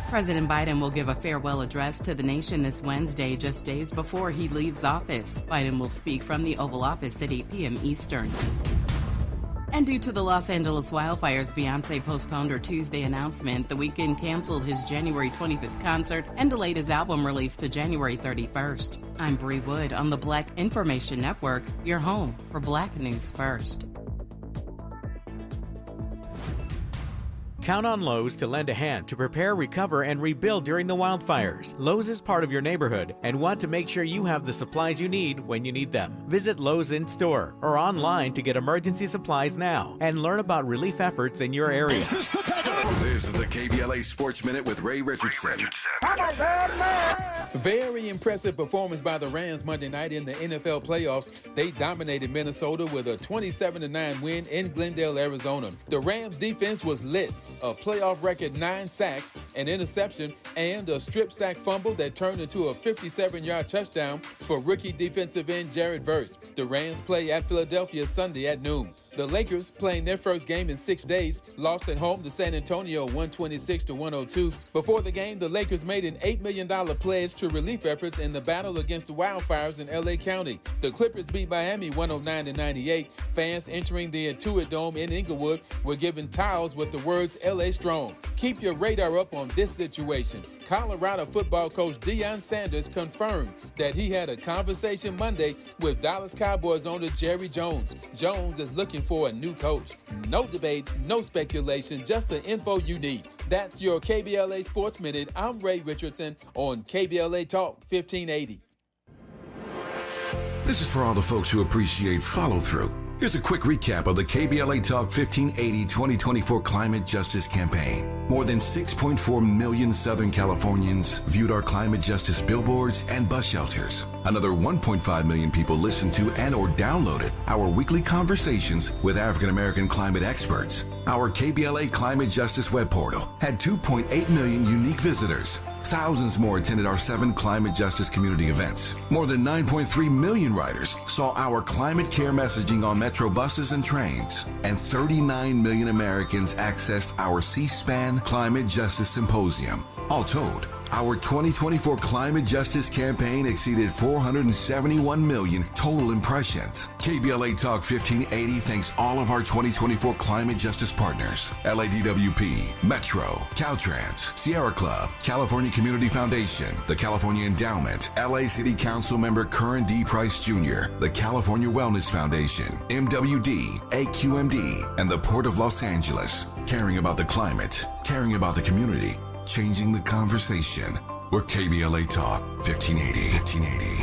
President Biden will give a farewell address to the nation this Wednesday, just days before he leaves office. Biden will speak from the Oval Office at 8 p.m. Eastern. And due to the Los Angeles wildfires, Beyoncé postponed her Tuesday announcement. The Weeknd canceled his January 25th concert and delayed his album release to January 31st. I'm Bree Wood on the Black Information Network, your home for Black News First. Count on Lowe's to lend a hand to prepare, recover, and rebuild during the wildfires. Lowe's is part of your neighborhood and want to make sure you have the supplies you need when you need them. Visit Lowe's in store or online to get emergency supplies now and learn about relief efforts in your area. This is the KBLA Sports Minute with Ray Richardson. Very impressive performance by the Rams Monday night in the NFL playoffs. They dominated Minnesota with a 27-9 win in Glendale, Arizona. The Rams defense was lit. A playoff record 9 sacks, an interception, and a strip sack fumble that turned into a 57-yard touchdown for rookie defensive end Jared Verse. The Rams play at Philadelphia Sunday at noon. The Lakers, playing their first game in 6 days, lost at home to San Antonio 126-102. Before the game, the Lakers made an $8 million pledge to relief efforts in the battle against the wildfires in L.A. County. The Clippers beat Miami 109-98. Fans entering the Intuit Dome in Inglewood were given towels with the words L.A. Strong. Keep your radar up on this situation. Colorado football coach Deion Sanders confirmed that he had a conversation Monday with Dallas Cowboys owner Jerry Jones. Jones is looking for a new coach. No debates, no speculation, just the info you need. That's your KBLA Sports Minute. I'm Ray Richardson on KBLA Talk 1580. This is for all the folks who appreciate follow-through. Here's a quick recap of the KBLA Talk 1580 2024 Climate Justice Campaign. More than 6.4 million Southern Californians viewed our climate justice billboards and bus shelters. Another 1.5 million people listened to and or downloaded our weekly conversations with African American climate experts. Our KBLA Climate Justice web portal had 2.8 million unique visitors. Thousands more attended our 7 climate justice community events. More than 9.3 million riders saw our climate care messaging on metro buses and trains. And 39 million Americans accessed our C-SPAN Climate Justice Symposium. All told, our 2024 Climate Justice Campaign exceeded 471 million total impressions. KBLA Talk 1580 thanks all of our 2024 Climate Justice partners: LADWP, Metro, Caltrans, Sierra Club, California Community Foundation, the California Endowment, LA City Council member Curran D. Price Jr., the California Wellness Foundation, MWD, AQMD, and the Port of Los Angeles. Caring about the climate, caring about the community, changing the conversation. We're KBLA Talk 1580. 1580.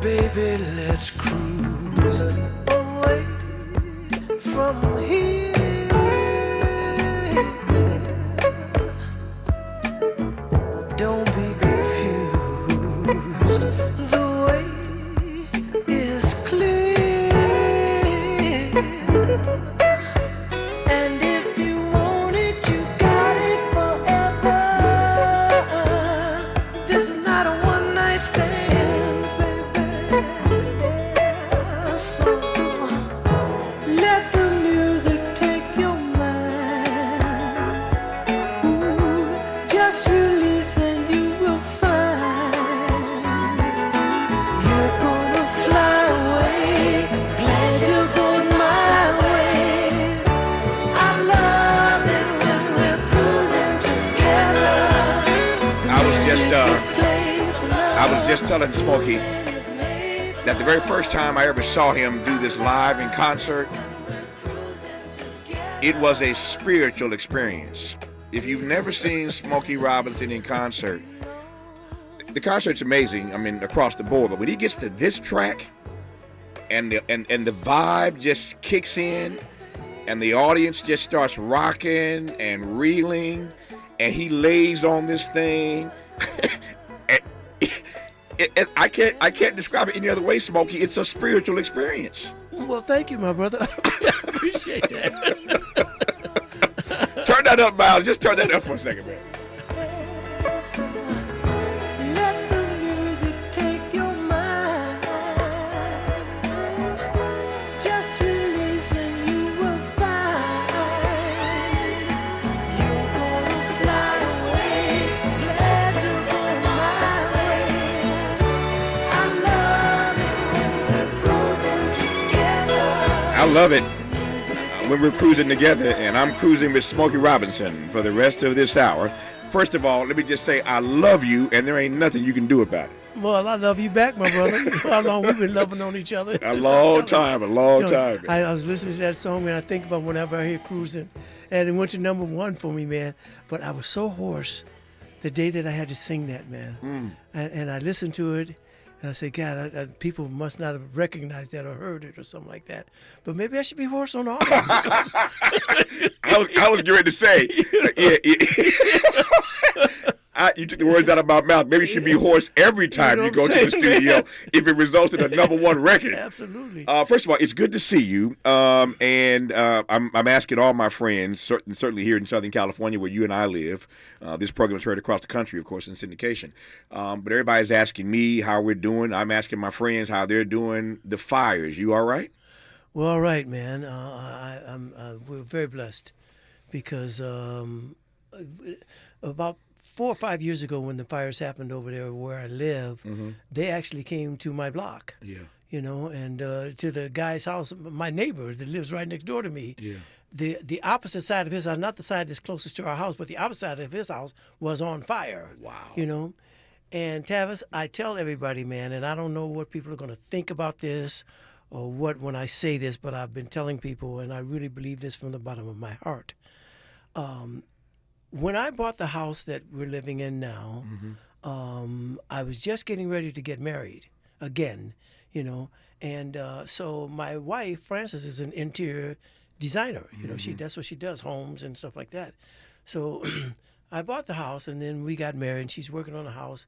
Baby, let's cruise away from here. Don't be confused, the way is clear. And if you want it, you got it forever. This is not a one-night stand. So let the music take your mind. Ooh, just release and you will find you're gonna fly away. Glad you're going my way. I love it when we're cruising together. I was just telling Smokey that the very first time I ever saw him do this live in concert, it was a spiritual experience. If you've never seen Smokey Robinson in concert, the concert's amazing, I mean, across the board, but when he gets to this track and the vibe just kicks in and the audience just starts rocking and reeling and he lays on this thing, I can't describe it any other way, Smokey. It's a spiritual experience. Well, thank you, my brother. I appreciate that. Turn that up, Miles. Just turn that up for a second, man. Let the music take your mind. Just release and you will find you're gonna fly away. Glad you're going my way. I love it when we're cruising together. I love it when we're cruising together, and I'm cruising with Smokey Robinson for the rest of this hour. First of all, let me just say I love you, and there ain't nothing you can do about it. Well, I love you back, my brother. You know how long we've been loving on each other. A long time. I was listening to that song, and I think about whenever I hear Cruising, and it went to #1 for me, man. But I was so hoarse the day that I had to sing that, man. And I listened to it, and I said, God, people must not have recognized that or heard it or something like that. But maybe I should be hoarse on all of them. I was getting ready to say, you took the words out of my mouth. Maybe you should be hoarse every time you go to the studio if it results in a #1 record. Absolutely. First of all, it's good to see you. And I'm asking all my friends, certainly here in Southern California where you and I live. This program is heard across the country, of course, in syndication. But everybody's asking me how we're doing. I'm asking my friends how they're doing. The fires, you all right? Well, all right, man. We're very blessed because about 4 or 5 years ago when the fires happened over there where I live, they actually came to my block. Yeah. You know, and to the guy's house, my neighbor that lives right next door to me. Yeah. The opposite side of his house, not the side that's closest to our house, but the opposite side of his house was on fire. Wow. You know, and Tavis, I tell everybody, man, and I don't know what people are going to think about this or what when I say this, but I've been telling people, and I really believe this from the bottom of my heart. When I bought the house that we're living in now, I was just getting ready to get married again, you know, and so my wife, Frances, is an interior designer. You know, that's what she does, homes and stuff like that. So I bought the house, and then we got married, and she's working on the house.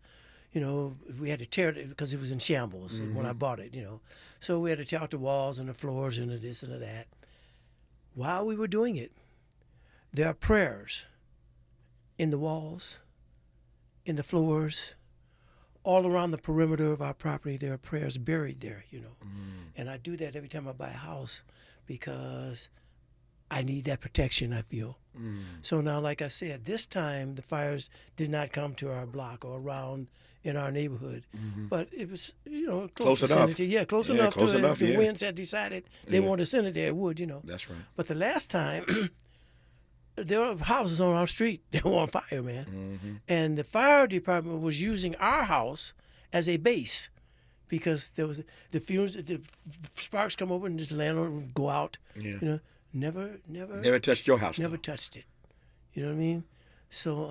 You know, we had to tear it because it was in shambles when I bought it, you know. So we had to tear out the walls and the floors and the this and the that. While we were doing it, there are prayers in the walls, in the floors, all around the perimeter of our property. There are prayers buried there, you know. And I do that every time I buy a house because I need that protection, I feel. So now, like I said, this time the fires did not come to our block or around in our neighborhood, but it was, you know, close enough. vicinity. Yeah, close enough to the winds had decided they wanted to send it there, it would, you know. That's right. But the last time, there were houses on our street that were on fire, man. And the fire department was using our house as a base because there was the fumes, the sparks come over and the landlord would go out. Yeah. You know, never touched your house. Never touched it. You know what I mean? So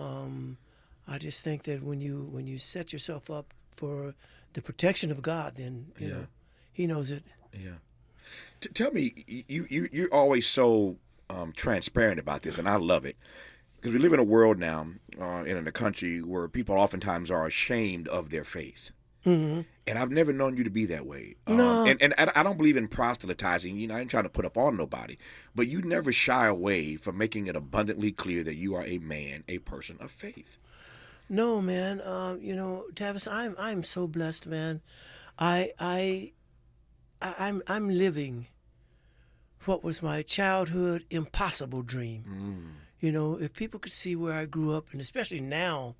I just think that when you set yourself up for the protection of God, then you know He knows it. Yeah. Tell me, you're always so transparent about this, and I love it because we live in a world now, in a country where people oftentimes are ashamed of their faith. And I've never known you to be that way. No. And I don't believe in proselytizing. You know, I ain't trying to put up on nobody, but you never shy away from making it abundantly clear that you are a man, a person of faith. No, man. You know, Tavis, I'm so blessed, man. I'm living what was my childhood impossible dream. You know, if people could see where I grew up, and especially now,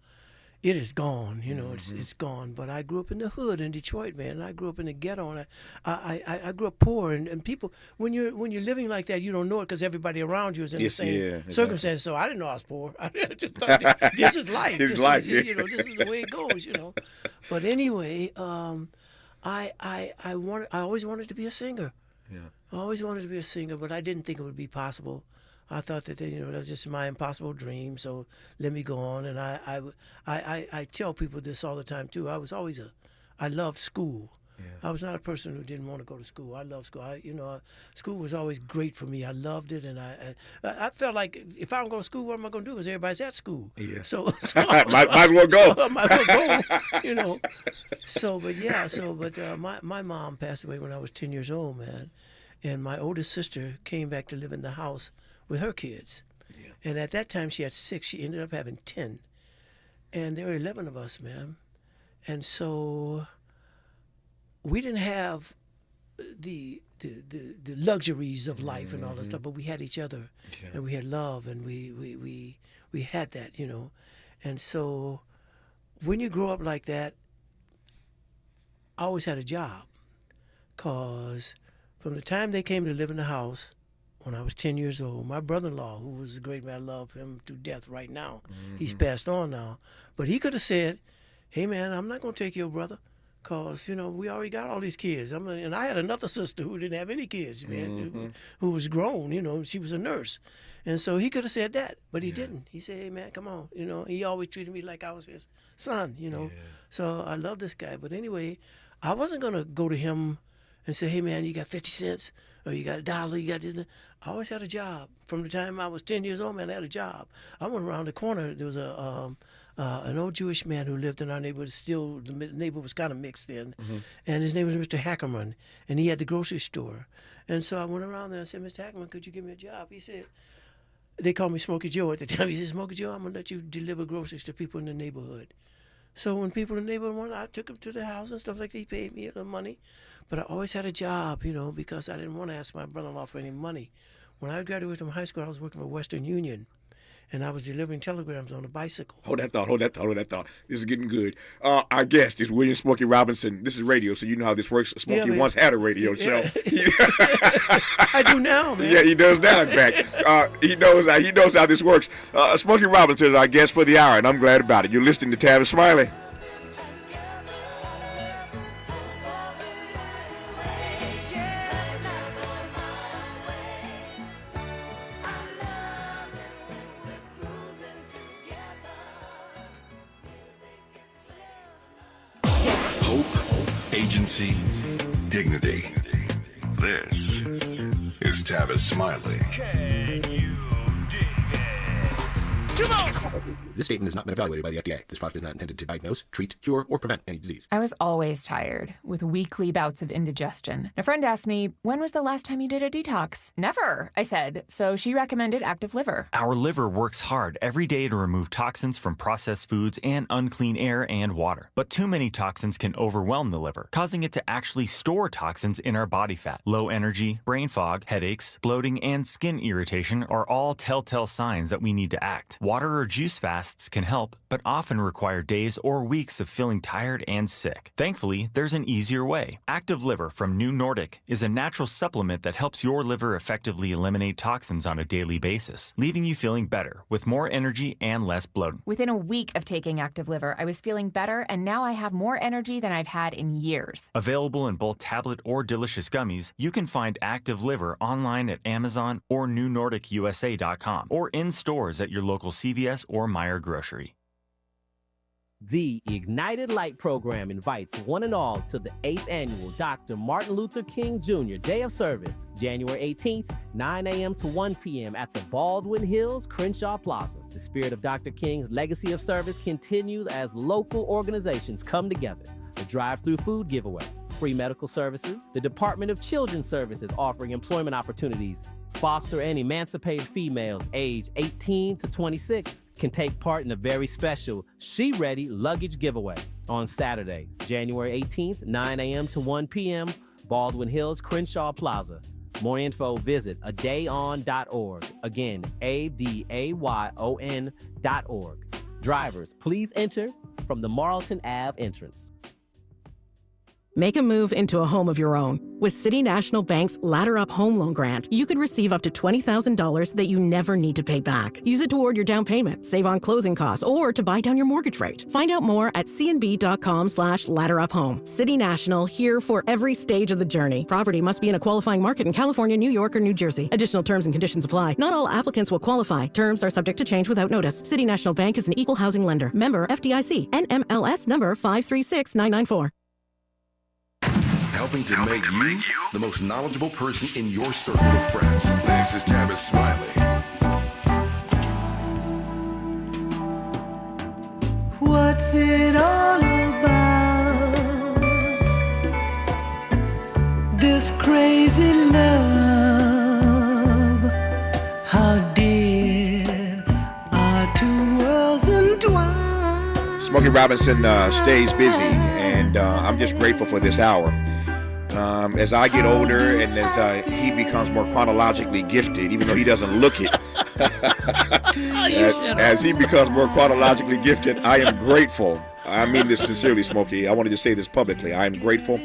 it is gone. You know, it's gone. But I grew up in the hood in Detroit, man. And I grew up in the ghetto, and I grew up poor. And people, when you're living like that, you don't know it because everybody around you is in the same circumstances. So I didn't know I was poor. I just thought this is life. This is life. You know, this is the way it goes. You know. But anyway, I always wanted to be a singer. Yeah. I always wanted to be a singer, but I didn't think it would be possible. I thought that, you know, that was just my impossible dream. So let me go on. And I tell people this all the time too. I loved school. I was not a person who didn't want to go to school. I love school. School was always great for me. I loved it, and I felt like if I don't go to school, what am I going to do? Because everybody's at school. Yeah. So might as well go. So I might as well go. My mom passed away when I was 10 years old, man, and my oldest sister came back to live in the house with her kids, and at that time she had 6. She ended up having 10, and there were 11 of us, man, and so. We didn't have the luxuries of life and all that stuff, but we had each other, and we had love, and we had that, And so, when you grow up like that, I always had a job, cause from the time they came to live in the house, when I was 10 years old, my brother-in-law, who was a great man, I love him to death right now. He's passed on now, but he could have said, "Hey man, I'm not gonna take your brother." Because, we already got all these kids. And I had another sister who didn't have any kids, man, who was grown, she was a nurse. And so he could have said that, but he didn't. He said, "Hey, man, come on." He always treated me like I was his son, So I love this guy. But anyway, I wasn't going to go to him and say, "Hey, man, you got 50 cents or you got $1, you got this." I always had a job. From the time I was 10 years old, man, I had a job. I went around the corner. There was an old Jewish man who lived in our neighborhood. Still, the neighborhood was kind of mixed then, and his name was Mr. Hackerman, and he had the grocery store. And so I went around there and I said, "Mr. Hackerman, could you give me a job?" He said, they called me Smokey Joe at the time. He said, "Smokey Joe, I'm going to let you deliver groceries to people in the neighborhood." So when people in the neighborhood wanted, I took them to the house and stuff like that. He paid me the money. But I always had a job, because I didn't want to ask my brother-in-law for any money. When I graduated from high school, I was working for Western Union. And I was delivering telegrams on a bicycle. Hold that thought. This is getting good. Our guest is William Smokey Robinson. This is radio, so you know how this works. Smokey once had a radio show. I do now, man. Yeah, he does now, in fact. He knows how this works. Smokey Robinson is our guest for the hour, and I'm glad about it. You're listening to Tavis Smiley. Agency, dignity. This is Tavis Smiley. Can you dig it? Come on! This statement has not been evaluated by the FDA. This product is not intended to diagnose, treat, cure, or prevent any disease. I was always tired, with weekly bouts of indigestion. A friend asked me, "When was the last time you did a detox?" "Never," I said. So she recommended Active Liver. Our liver works hard every day to remove toxins from processed foods and unclean air and water. But too many toxins can overwhelm the liver, causing it to actually store toxins in our body fat. Low energy, brain fog, headaches, bloating, and skin irritation are all telltale signs that we need to act. Water or juice fasts can help, but often require days or weeks of feeling tired and sick. Thankfully, there's an easier way. Active Liver from New Nordic is a natural supplement that helps your liver effectively eliminate toxins on a daily basis, leaving you feeling better with more energy and less bloating. Within a week of taking Active Liver, I was feeling better, and now I have more energy than I've had in years. Available in both tablet or delicious gummies, you can find Active Liver online at Amazon or NewNordicUSA.com or in stores at your local CVS or Meijer Grocery. The Ignited Light program invites one and all to the 8th annual Dr. Martin Luther King Jr. Day of Service, January 18th, 9 a.m. to 1 p.m. at the Baldwin Hills Crenshaw Plaza. The spirit of Dr. King's legacy of service continues as local organizations come together. A drive-through food giveaway, free medical services, the Department of Children's Services offering employment opportunities. Foster and emancipated females aged 18 to 26 can take part in a very special She Ready luggage giveaway on Saturday, January 18th, 9 a.m. to 1 p.m., Baldwin Hills, Crenshaw Plaza. More info, visit adayon.org. Again, adayon.org. Drivers, please enter from the Marlton Ave entrance. Make a move into a home of your own. With City National Bank's Ladder Up Home Loan Grant, you could receive up to $20,000 that you never need to pay back. Use it toward your down payment, save on closing costs, or to buy down your mortgage rate. Find out more at cnb.com/ladderuphome. City National, here for every stage of the journey. Property must be in a qualifying market in California, New York, or New Jersey. Additional terms and conditions apply. Not all applicants will qualify. Terms are subject to change without notice. City National Bank is an equal housing lender. Member FDIC. NMLS number 536994. helping to make you the most knowledgeable person in your circle of friends. This is Tavis Smiley. What's it all about? This crazy love. How did our two worlds entwine? Smokey Robinson stays busy, and I'm just grateful for this hour. As I get older and as he becomes more chronologically gifted, even though he doesn't look it, as he becomes more chronologically gifted, I am grateful. I mean this sincerely, Smokey. I wanted to say this publicly. I am grateful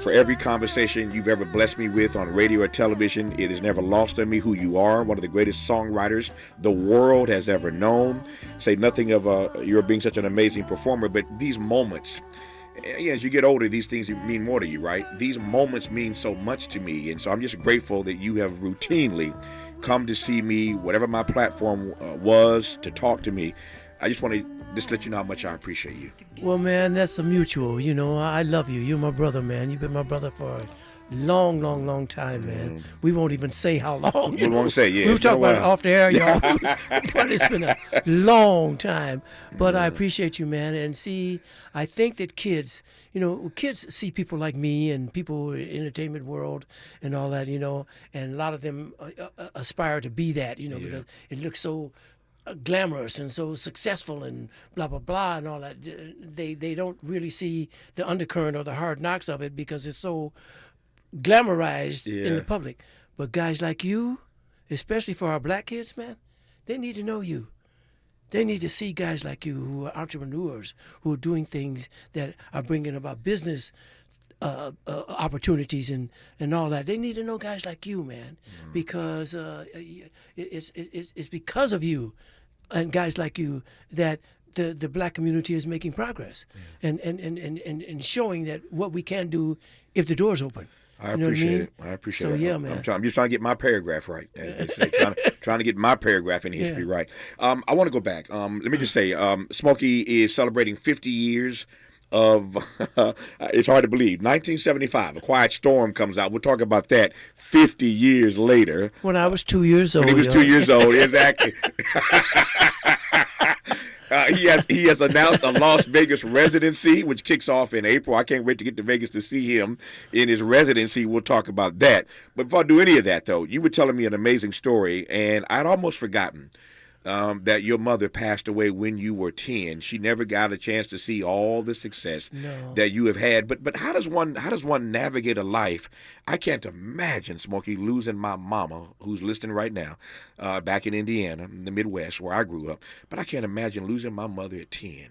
for every conversation you've ever blessed me with on radio or television. It has never lost on me who you are, one of the greatest songwriters the world has ever known. Say nothing of you're being such an amazing performer, but these moments, as you get older, these things mean more to you, right? These moments mean so much to me, and so I'm just grateful that you have routinely come to see me, whatever my platform was, to talk to me. I just want to let you know how much I appreciate you. Well, man, that's a mutual. You know, I love you. You're my brother, man. You've been my brother for a long, long, long time, man. We won't even say how long. We won't say, yeah. We'll talk about it off the air, y'all. But it's been a long time. But I appreciate you, man. And see, I think that kids see people like me and people in the entertainment world and all that, and a lot of them aspire to be that, because it looks so glamorous and so successful and blah blah blah and all that. They don't really see the undercurrent or the hard knocks of it because it's so glamorized in the public. But guys like you, especially for our black kids, man, they need to know you. They need to see guys like you who are entrepreneurs, who are doing things that are bringing about business opportunities and all that. They need to know guys like you, man, because it's because of you and guys like you that the black community is making progress and showing that what we can do if the door's open. I appreciate it. I appreciate it. So, yeah, man. I'm just trying to get my paragraph right, as they say, trying to get my paragraph in history right. I want to go back. Let me just say, Smokey is celebrating 50 years of, it's hard to believe, 1975, A Quiet Storm comes out. We'll talk about that 50 years later. When I was 2 years old. When he was 2 years old, exactly. He has announced a Las Vegas residency, which kicks off in April. I can't wait to get to Vegas to see him in his residency. We'll talk about that. But before I do any of that, though, you were telling me an amazing story, and I'd almost forgotten that your mother passed away when you were 10. She never got a chance to see all the success that you have had. But how does one navigate a life? I can't imagine, Smokey, losing my mama, who's listening right now, back in Indiana, in the Midwest, where I grew up. But I can't imagine losing my mother at 10.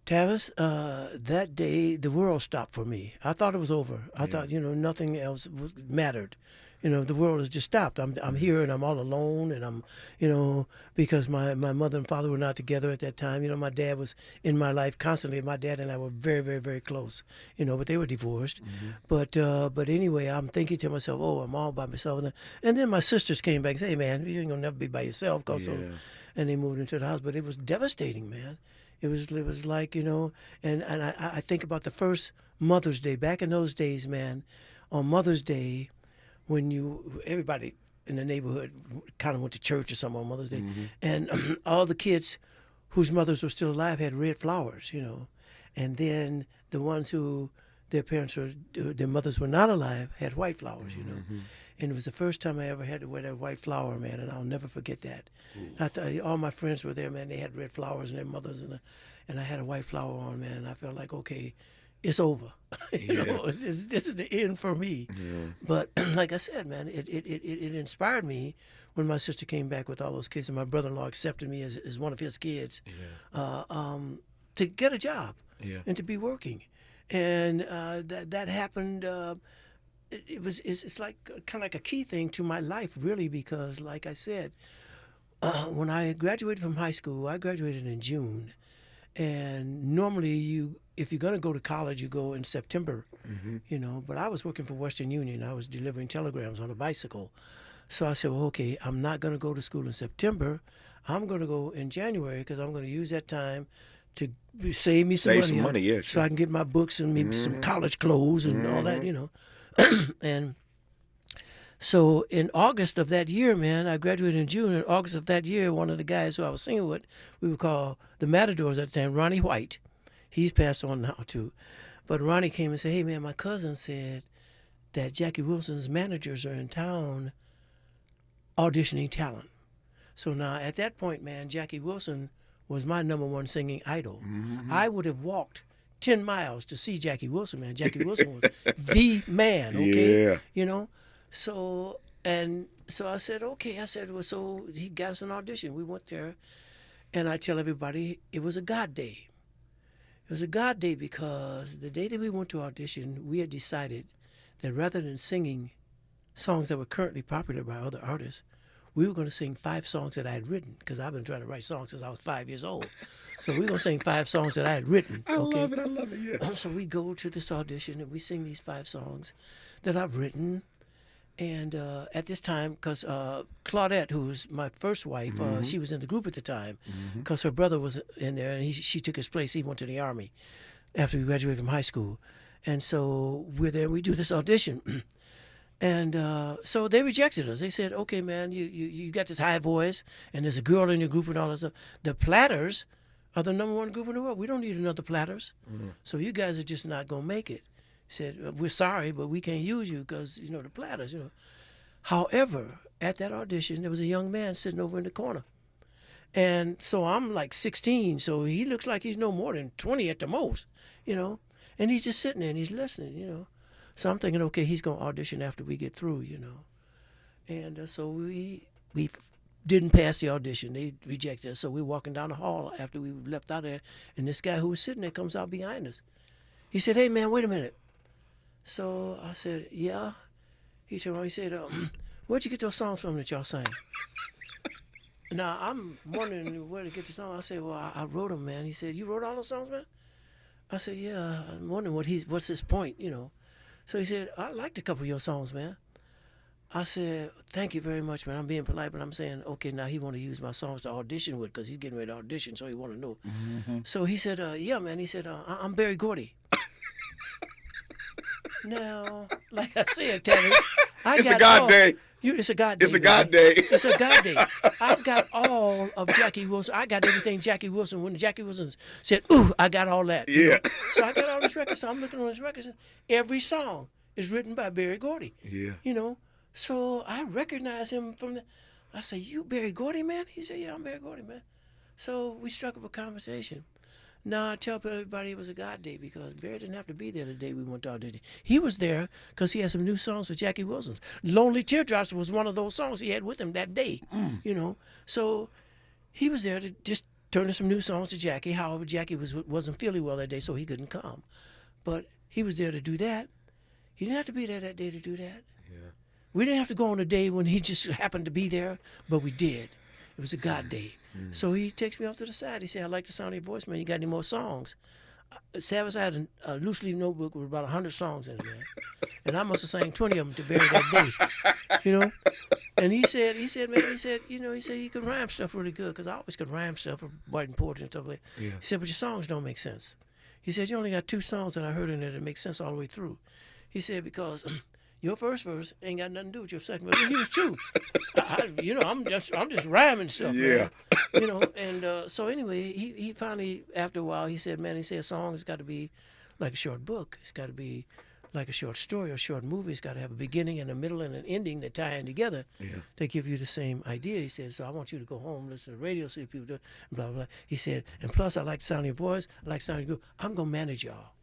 Tavis, that day the world stopped for me. I thought it was over. I thought nothing else mattered. The world has just stopped. I'm here and I'm all alone, and I'm, because my mother and father were not together at that time. My dad was in my life constantly. My dad and I were very, very, very close, but they were divorced. But anyway, I'm thinking to myself, oh, I'm all by myself. And then my sisters came back and said, hey, man, you ain't going to never be by yourself. And they moved into the house. But it was devastating, man. It was like, and I think about the first Mother's Day. Back in those days, man, on Mother's Day, when everybody in the neighborhood kind of went to church or something on Mother's Day, and all the kids whose mothers were still alive had red flowers, and then the ones who their mothers were not alive had white flowers, and it was the first time I ever had to wear that white flower, man, and I'll never forget that. All my friends were there, man. They had red flowers and their mothers, and I had a white flower on, man, and I felt like, okay, it's over. This is the end for me. But like I said, man, it inspired me when my sister came back with all those kids, and my brother-in-law accepted me as one of his kids to get a job and to be working. And that happened. It's like kind of like a key thing to my life, really, because like I said, when I graduated from high school, I graduated in June. And normally if you're going to go to college, you go in September, but I was working for Western Union. I was delivering telegrams on a bicycle. So I said, well, okay, I'm not going to go to school in September. I'm going to go in January because I'm going to use that time to save me some Save money. some money, yeah, So sure. I can get my books and maybe some college clothes and all that, you know. And so in August of that year, man, I graduated in June. In August of that year, one of the guys who I was singing with, we would call the Matadors at the time, Ronnie White. He's passed on now too. But Ronnie came and said, hey, man, my cousin said that Jackie Wilson's managers are in town auditioning talent. So now at that point, man, Jackie Wilson was my number one singing idol. I would have walked 10 miles to see Jackie Wilson, man. Jackie Wilson was the man, okay? Yeah. You know? So I said, okay. I said, well, so he got us an audition. We went there, and I tell everybody it was a God day. It was a God day because the day that we went to audition, we had decided that rather than singing songs that were currently popular by other artists, we were going to sing 5 songs that I had written, because I've been trying to write songs since I was 5 years old. So we were going to sing 5 songs that I had written. I love it, yeah. So we go to this audition, and we sing these 5 songs that I've written. And at this time, because Claudette, who was my first wife, she was in the group at the time, because her brother was in there, and she took his place. He went to the Army after we graduated from high school. And so we're there, we do this audition. And so they rejected us. They said, okay, man, you got this high voice, and there's a girl in your group and all that stuff. The Platters are the number 1 group in the world. We don't need another Platters. So you guys are just not going to make it. Said, we're sorry, but we can't use you because, you know, the Platters, you know. However, at that audition, there was a young man sitting over in the corner. And so I'm like 16, so he looks like he's no more than 20 at the most, you know. And he's just sitting there and he's listening, you know. So I'm thinking, okay, he's going to audition after we get through, you know. And so we didn't pass the audition. They rejected us. So we're walking down the hall after we left out there, and this guy who was sitting there comes out behind us. He said, hey, man, wait a minute. So I said, yeah. He turned around, he said, where'd you get those songs from that y'all sang? Now, I'm wondering where to get the songs. I said, well, I wrote them, man. He said, you wrote all those songs, man? I said, yeah, I'm wondering what's his point, you know. So he said, I liked a couple of your songs, man. I said, thank you very much, man. I'm being polite, but I'm saying, okay, now he want to use my songs to audition with because he's getting ready to audition, so he want to know. So he said, yeah, man. He said, I'm Berry Gordy. Now, like I said, Tavis, It's a God day. It's a God day. It's a God day. It's a God day. I've got all of Jackie Wilson. I got everything Jackie Wilson. When Jackie Wilson said, ooh, I got all that. You know? So I got all his records. So I'm looking on his records. And every song is written by Berry Gordy. Yeah. You know? So I recognize him from the... I say, you Berry Gordy, man? He said, yeah, I'm Berry Gordy, man. So we struck up a conversation. Now I tell everybody it was a God day because Barry didn't have to be there the day we went to audition. He was there because he had some new songs for Jackie Wilson. Lonely Teardrops was one of those songs he had with him that day, you know. So he was there to just turn in some new songs to Jackie. However, Jackie wasn't feeling well that day, so he couldn't come. But he was there to do that. He didn't have to be there that day to do that. Yeah. We didn't have to go on a day when he just happened to be there, but we did. It was a God day. So he takes me off to the side. He said, I like the sound of your voice, man. You got any more songs? Tavis had a loose leaf notebook with about 100 songs in it, man. And I must have sang 20 of them to Barry that day, you know? And he said, man, he could rhyme stuff really good because I always could rhyme stuff, writing poetry and stuff like that. Yeah. He said, but your songs don't make sense. He said, you only got 2 songs that I heard in there that make sense all the way through. He said, because your first verse ain't got nothing to do with your second verse. And he was true. I'm just rhyming stuff, man. You know, and so anyway, he finally, after a while, he said, man, a song has got to be like a short book. It's got to be like a short story or a short movie. It's got to have a beginning and a middle and an ending that tie in together to give you the same idea. He said, so I want you to go home, listen to the radio, see people do it, blah, blah, blah. He said, and plus I like the sound of your voice, I like the sound of your group. I'm going to manage y'all.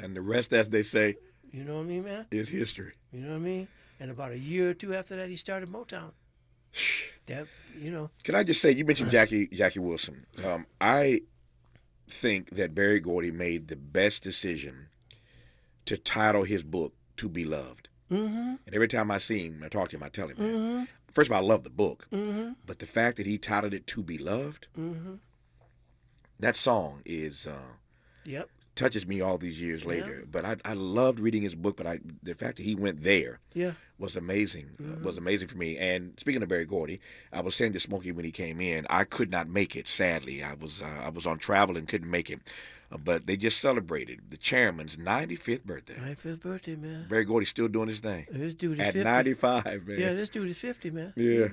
And the rest, as they say, you know what I mean, man? Is history. You know what I mean? And about a year or 2 after that, he started Motown. That, you know. Can I just say, you mentioned Jackie Wilson. I think that Berry Gordy made the best decision to title his book "To Be Loved." And every time I see him, I talk to him, I tell him, man, first of all, I love the book, but the fact that he titled it "To Be Loved," that song is touches me all these years later. But I loved reading his book. But the fact that he went there was amazing. Was amazing for me. And speaking of Berry Gordy, I was saying to Smokey when he came in, I could not make it. Sadly, I was on travel and couldn't make it. But they just celebrated the chairman's 95th birthday. 95th birthday, man. Berry Gordy's still doing his thing. This dude is at 50. 95, man. Yeah, this dude is 50, man. Yeah.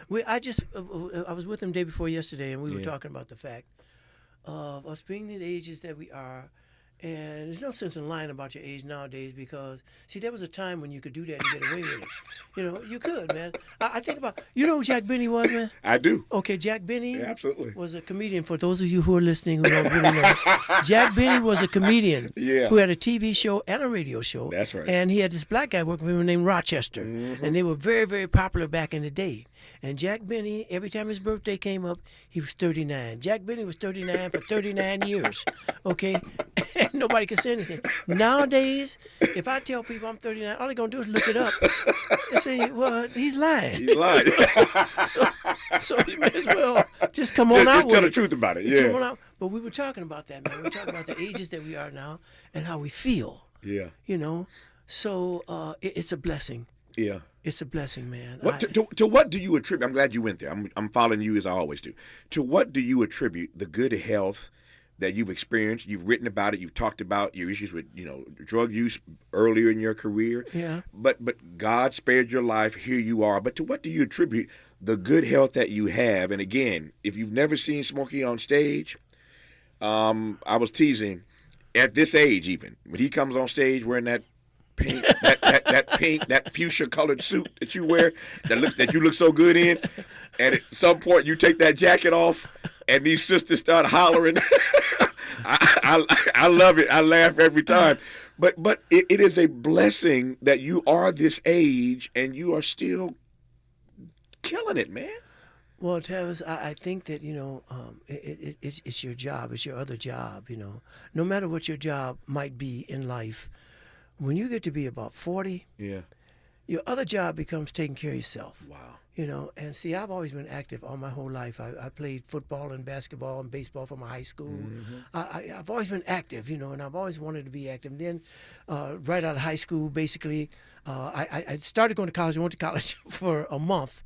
I was with him day before yesterday, and we were talking about the fact of us being the ages that we are. And there's no sense in lying about your age nowadays because, see, there was a time when you could do that and get away with it. You could, man. I think about, who Jack Benny was, man? I do. Okay, Jack Benny absolutely was a comedian. For those of you who are listening who don't really know, Jack Benny was a comedian who had a TV show and a radio show. That's right. And he had this black guy working for him named Rochester. And they were very, very popular back in the day. And Jack Benny, every time his birthday came up, he was 39. Jack Benny was 39 for 39 years, okay? Nobody can say anything. Nowadays, if I tell people I'm 39, all they're going to do is look it up and say, well, he's lying. He's lying. so you may as well just come on out with it. Tell the truth about it, Come on out. But we were talking about that, man. We were talking about the ages that we are now and how we feel. Yeah. So it's a blessing. Yeah. It's a blessing, man. To what do you attribute? I'm glad you went there. I'm following you as I always do. To what do you attribute the good health that you've experienced? You've written about it. You've talked about your issues with, drug use earlier in your career. Yeah. But God spared your life. Here you are. But to what do you attribute the good health that you have? And again, if you've never seen Smokey on stage, I was teasing at this age even when he comes on stage wearing that pink, that fuchsia colored suit that you wear, that you look so good in, and at some point you take that jacket off, and these sisters start hollering. I love it. I laugh every time. But it is a blessing that you are this age and you are still killing it, man. Well, Tavis, I think that, it's your job. It's your other job, No matter what your job might be in life, when you get to be about 40, your other job becomes taking care of yourself. Wow. And see, I've always been active all my whole life. I played football and basketball and baseball from my high school. I've always been active, and I've always wanted to be active. Then right out of high school, basically, I started going to college. I went to college for a month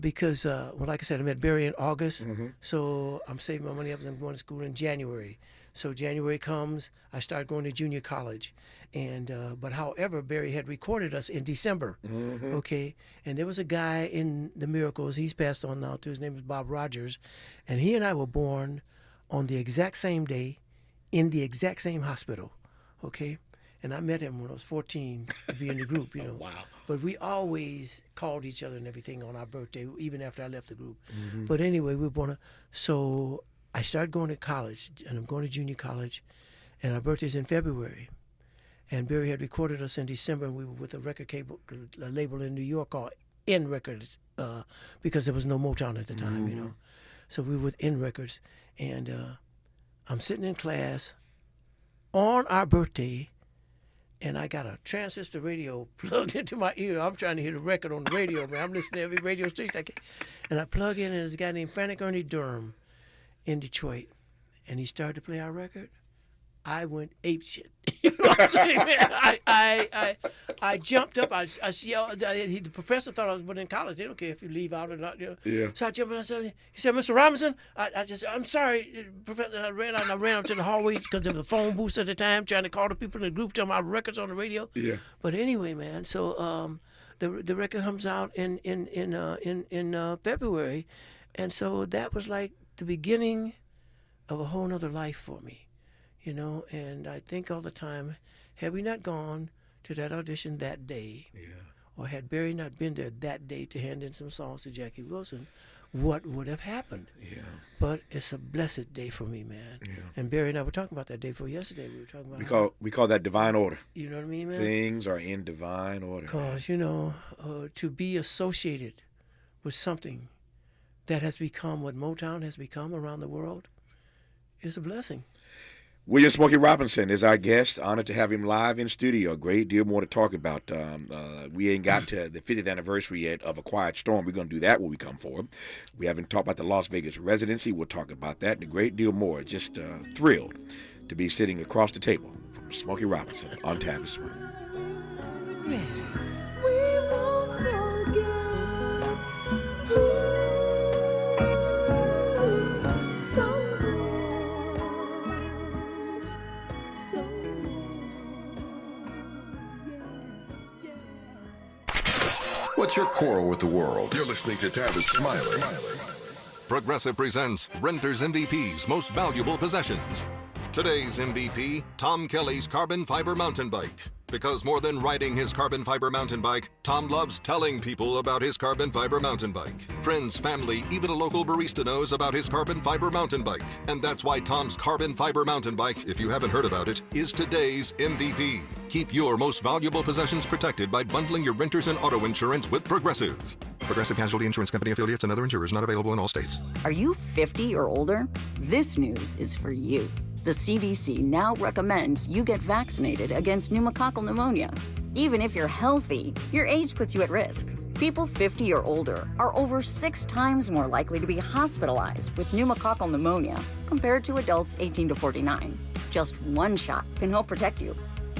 because, like I said, I met Barry in August. So I'm saving my money up and I'm going to school in January. So January comes, I start going to junior college. And but however, Barry had recorded us in December, okay? And there was a guy in the Miracles, he's passed on now too, his name is Bob Rogers, and he and I were born on the exact same day in the exact same hospital, okay? And I met him when I was 14 to be in the group, Oh, wow. But we always called each other and everything on our birthday, even after I left the group. But anyway, we were born, so I started going to college, and I'm going to junior college, and our birthday's in February. And Barry had recorded us in December, and we were with a record label in New York called N Records, because there was no Motown at the time, So we were with N Records, and I'm sitting in class on our birthday, and I got a transistor radio plugged into my ear. I'm trying to hear the record on the radio, man. I'm listening to every radio station I can. And I plug in, and there's a guy named Frantic Ernie Durham in Detroit, and he started to play our record. I went apeshit. You know what I'm saying, man? I jumped up. I yelled. The professor thought I was in college. They don't care if you leave out or not. Yeah. So I jumped up. He said, Mr. Robinson, I'm sorry, Professor. I ran out to the hallway because there was a phone booth at the time, trying to call the people in the group, telling my records on the radio. Yeah. But anyway, man. So the record comes out in February, and so that was like the beginning of a whole nother life for me. And I think all the time, had we not gone to that audition that day, or had Barry not been there that day to hand in some songs to Jackie Wilson, what would have happened? Yeah. But it's a blessed day for me, man. Yeah. And Barry and I were talking about that day before yesterday. We were talking about we call that divine order. You know what I mean, man? Things are in divine order. Because, to be associated with something that has become what Motown has become around the world is a blessing. William Smokey Robinson is our guest. Honored to have him live in studio. Great deal more to talk about. We ain't got to the 50th anniversary yet of A Quiet Storm. We're going to do that when we come forward. We haven't talked about the Las Vegas residency. We'll talk about that and a great deal more. Just thrilled to be sitting across the table from Smokey Robinson on Tavis. What's your quarrel with the world? You're listening to Tavis Smiley. Progressive presents Renter's MVP's Most Valuable Possessions. Today's MVP, Tom Kelly's carbon fiber mountain bike. Because more than riding his carbon fiber mountain bike, Tom loves telling people about his carbon fiber mountain bike. Friends, family, even a local barista knows about his carbon fiber mountain bike. And that's why Tom's carbon fiber mountain bike, if you haven't heard about it, is today's MVP. Keep your most valuable possessions protected by bundling your renters and auto insurance with Progressive. Progressive Casualty Insurance Company affiliates and other insurers not available in all states. Are you 50 or older? This news is for you. The CDC now recommends you get vaccinated against pneumococcal pneumonia. Even if you're healthy, your age puts you at risk. People 50 or older are over 6 times more likely to be hospitalized with pneumococcal pneumonia compared to adults 18 to 49. Just one shot can help protect you.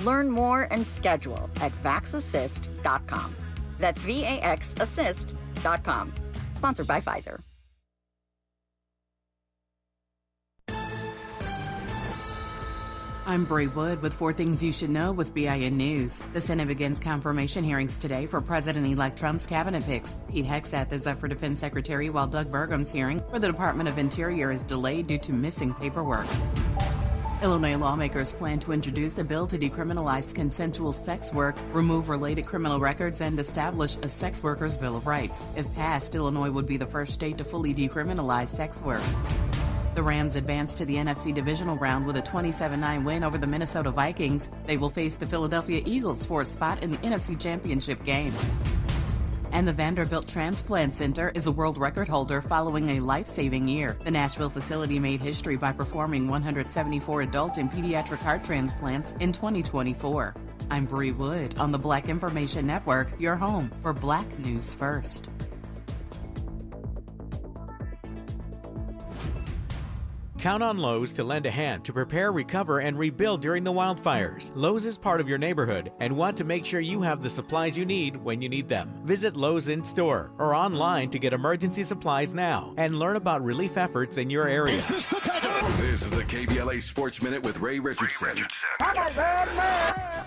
Learn more and schedule at vaxassist.com. That's VAXassist.com. Sponsored by Pfizer. I'm Bray Wood with 4 things you should know with BIN News. The Senate begins confirmation hearings today for President-elect Trump's cabinet picks. Pete Hegseth is up for Defense Secretary, while Doug Burgum's hearing for the Department of Interior is delayed due to missing paperwork. Illinois lawmakers plan to introduce a bill to decriminalize consensual sex work, remove related criminal records, and establish a sex workers' bill of rights. If passed, Illinois would be the first state to fully decriminalize sex work. The Rams advanced to the NFC divisional round with a 27-9 win over the Minnesota Vikings. They will face the Philadelphia Eagles for a spot in the NFC Championship game. And the Vanderbilt Transplant Center is a world record holder following a life-saving year. The Nashville facility made history by performing 174 adult and pediatric heart transplants in 2024. I'm Bree Wood on the Black Information Network, your home for Black News First. Count on Lowe's to lend a hand to prepare, recover, and rebuild during the wildfires. Lowe's is part of your neighborhood and want to make sure you have the supplies you need when you need them. Visit Lowe's in store or online to get emergency supplies now and learn about relief efforts in your area. This is the KBLA Sports Minute with Ray Richardson.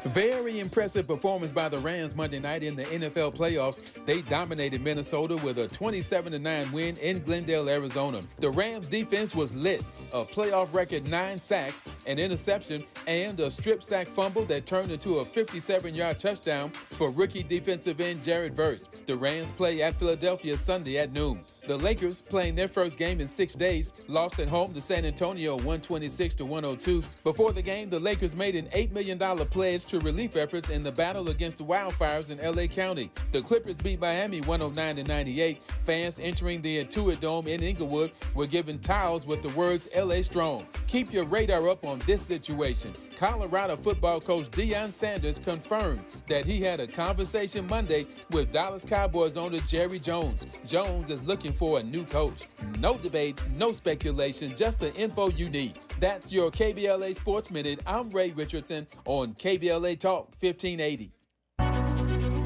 Very impressive performance by the Rams Monday night in the NFL playoffs. They dominated Minnesota with a 27-9 win in Glendale, Arizona. The Rams defense was lit. A playoff record 9 sacks, an interception, and a strip sack fumble that turned into a 57-yard touchdown for rookie defensive end Jared Verse. The Rams play at Philadelphia Sunday at noon. The Lakers, playing their first game in 6 days, lost at home to San Antonio 126-102. Before the game, the Lakers made an $8 million pledge to relief efforts in the battle against the wildfires in LA County. The Clippers beat Miami 109-98. Fans entering the Intuit Dome in Inglewood were given towels with the words LA Strong. Keep your radar up on this situation. Colorado football coach Deion Sanders confirmed that he had a conversation Monday with Dallas Cowboys owner Jerry Jones. Jones is looking for a new coach. No debates, no speculation, just the info you need. That's your KBLA Sports Minute. I'm Ray Richardson on KBLA Talk 1580.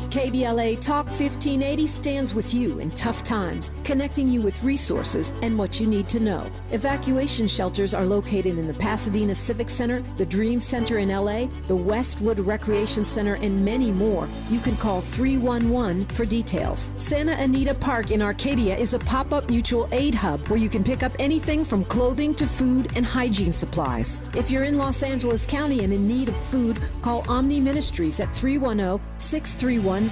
KBLA Talk 1580 stands with you in tough times, connecting you with resources and what you need to know. Evacuation shelters are located in the Pasadena Civic Center, the Dream Center in LA, the Westwood Recreation Center, and many more. You can call 311 for details. Santa Anita Park in Arcadia is a pop-up mutual aid hub where you can pick up anything from clothing to food and hygiene supplies. If you're in Los Angeles County and in need of food, call Omni Ministries at 310-631-1557.